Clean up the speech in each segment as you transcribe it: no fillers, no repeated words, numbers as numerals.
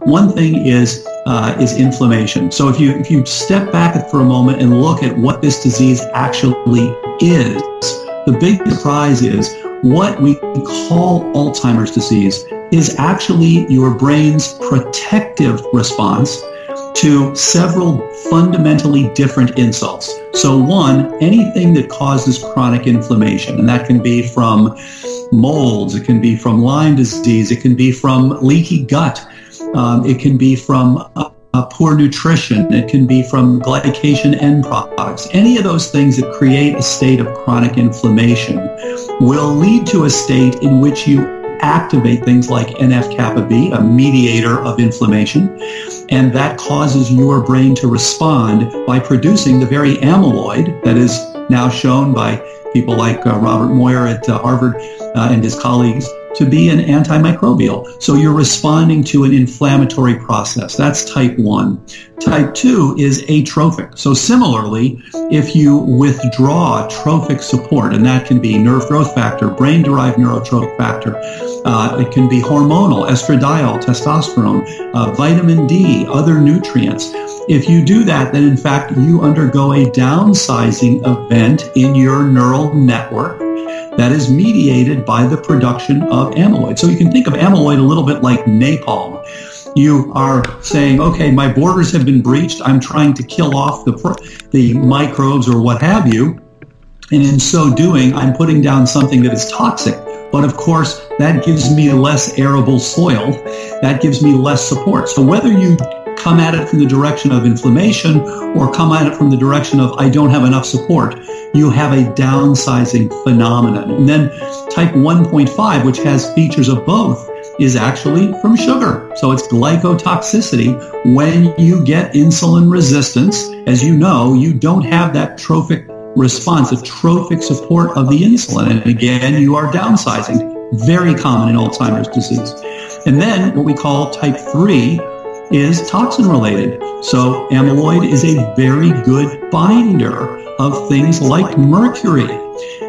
One thing is inflammation. So if you step back for a moment and look at what this disease actually is, the big surprise is what we call Alzheimer's disease is actually your brain's protective response to several fundamentally different insults. So one, anything that causes chronic inflammation, and that can be from molds, it can be from Lyme disease, it can be from leaky gut, it can be from poor nutrition, it can be from glycation end products. Any of those things that create a state of chronic inflammation will lead to a state in which you activate things like NFkB, a mediator of inflammation, and that causes your brain to respond by producing the very amyloid that is now shown by people like Robert Moir at Harvard and his colleagues to be an antimicrobial. So you're responding to an inflammatory process. That's type 1. Type 2 is atrophic. So similarly, if you withdraw trophic support, and that can be nerve growth factor, brain-derived neurotrophic factor, it can be hormonal, estradiol, testosterone, vitamin D, other nutrients. If you do that, then in fact you undergo a downsizing event in your neural network that is mediated by the production of amyloid. So you can think of amyloid a little bit like napalm. You are saying, okay, my borders have been breached. I'm trying to kill off the microbes or what have you. And in so doing, I'm putting down something that is toxic. But of course, that gives me less arable soil. That gives me less support. So whether you come at it from the direction of inflammation or come at it from the direction of I don't have enough support, you have a downsizing phenomenon. And then type 1.5, which has features of both, is actually from sugar. So it's glycotoxicity. When you get insulin resistance, as you know, you don't have that trophic response, the trophic support of the insulin. And again, you are downsizing. Very common in Alzheimer's disease. And then what we call type 3 is toxin related. So amyloid is a very good binder of things like mercury.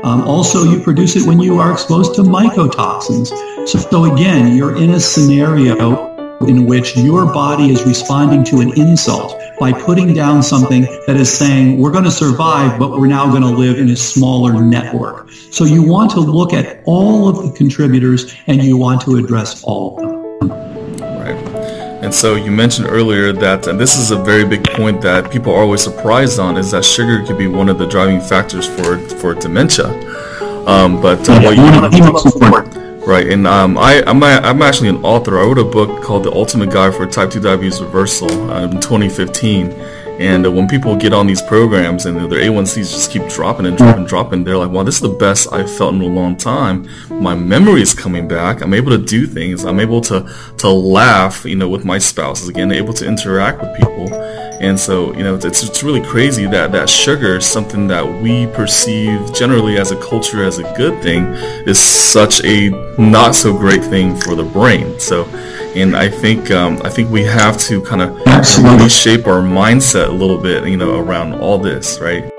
Also, you produce it when you are exposed to mycotoxins. So again, you're in a scenario in which your body is responding to an insult by putting down something that is saying, we're going to survive, but we're now going to live in a smaller network. So you want to look at all of the contributors and you want to address all of them. And so you mentioned earlier that, and this is a very big point that people are always surprised on, is that sugar could be one of the driving factors for dementia. Right, and I'm actually an author. I wrote a book called The Ultimate Guide for Type 2 Diabetes Reversal in 2015. And when people get on these programs and their A1Cs just keep dropping and dropping, they're like, wow, this is the best I've felt in a long time. My memory is coming back. I'm able to do things. I'm able to laugh, with my spouses again, able to interact with people. And so, it's really crazy that sugar is something that we perceive generally as a culture as a good thing is such a not so great thing for the brain. So, and I think we have to kind of reshape our mindset a little bit, around all this, right?